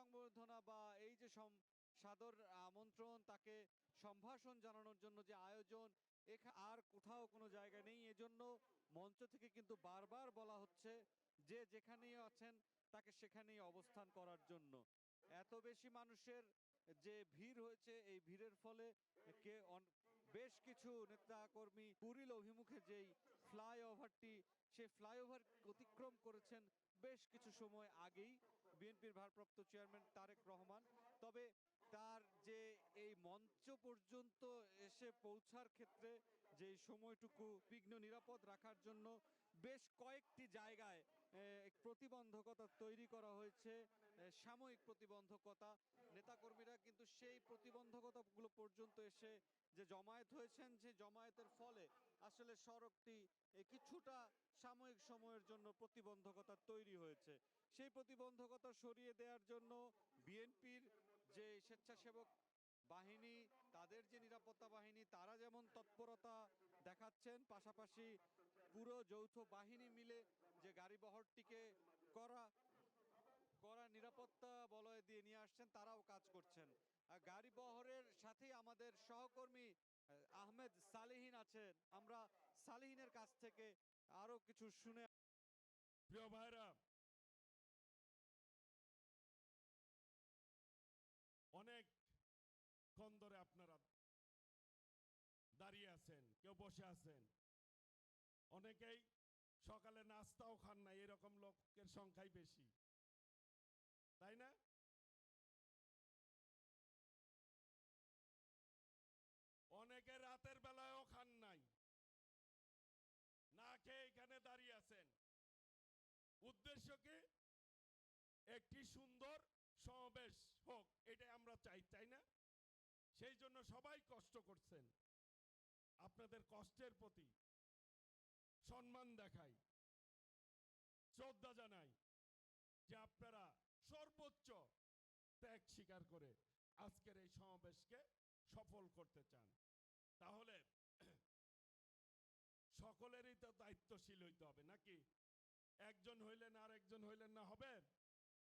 সংবর্ধনা বা এই যে সাদর আমন্ত্রণ, তাকে সম্ভাষণ জানানোর জন্য যে আয়োজন, আর কোথাও কোনো জায়গা নেই। এজন্য মঞ্চ থেকে কিন্তু বারবার বলা হচ্ছে যে যেখানেই আছেন তাকে সেখানেই অবস্থান করার জন্য। এত বেশি মানুষের যে ভিড় হয়েছে, এই ভিড়ের ফলে বেশ কিছু নেতা কর্মী কুড়িল অভিমুখে যেই ফ্লাইওভারটি, সেই ফ্লাইওভার অতিক্রম করেছেন বেশ কিছু সময় আগেই বিএনপির ভারপ্রাপ্ত চেয়ারম্যান তারেক রহমান। তবে তার যে এই মঞ্চ পর্যন্ত এসে পৌঁছার ক্ষেত্রে যে সময়টুকু বিঘ্ন নিরাপদ রাখার জন্য বেশ কয়েকটি জায়গায় প্রতিবন্ধকতা তৈরি করা হয়েছে, সাময়িক প্রতিবন্ধকতা। নেতাকর্মীরা কিন্তু সেই প্রতিবন্ধকতাগুলো পর্যন্ত এসে যে জমায়েত হয়েছেন, যে জমায়েতের ফলে আসলে সড়কটি কিছুটা সাময়িক সময়ের জন্য প্রতিবন্ধকতা তৈরি হয়েছে। সেই প্রতিবন্ধকতা সরিয়ে দেওয়ার জন্য বিএনপির যে স্বেচ্ছাসেবক বাহিনী, তাদের যে নিরাপত্তা বাহিনী, তারা যেমন তৎপরতা দেখাচ্ছেন, পাশাপাশি পুরো যৌথ বাহিনী মিলে যে গাড়ি বহরটিকে করা নিরাপত্তা বলয় দিয়ে নিয়ে আসছেন, তারাও কাজ করছেন। গাড়ি বহরের সাথেই আমাদের সহকর্মী আহমেদ সালেহীন আছেন। আমরা সালেহীনের কাছ থেকে আরো কিছু শুনে। প্রিয় ভাইরা, অনেকক্ষণ ধরে আপনারা দাঁড়িয়ে আছেন, কেউ বসে আছেন, অনেকেই সকালে নাস্তাও খান না, এরকম লোকের সংখ্যাই বেশি, তাই না? অনেকে রাতের বেলায়ও খান নাই, না খেয়ে এখানে দাঁড়িয়ে আছেন। উদ্দেশ্য কি? একটি সুন্দর সমাবেশ হোক, এটাই আমরা চাই, তাই না? সেই জন্য সবাই কষ্ট করছেন। আপনাদের কষ্টের প্রতি সম্মান দেখাই, শ্রদ্ধা জানাই যে আপনারা সর্বোচ্চ ত্যাগ স্বীকার করে আজকের এই সমাবেশকে সফল করতে চান। তাহলে সকলেরই তো দায়িত্বশীল হইতে হবে, নাকি? একজন হইলেন আর একজন হইলেন না হবে?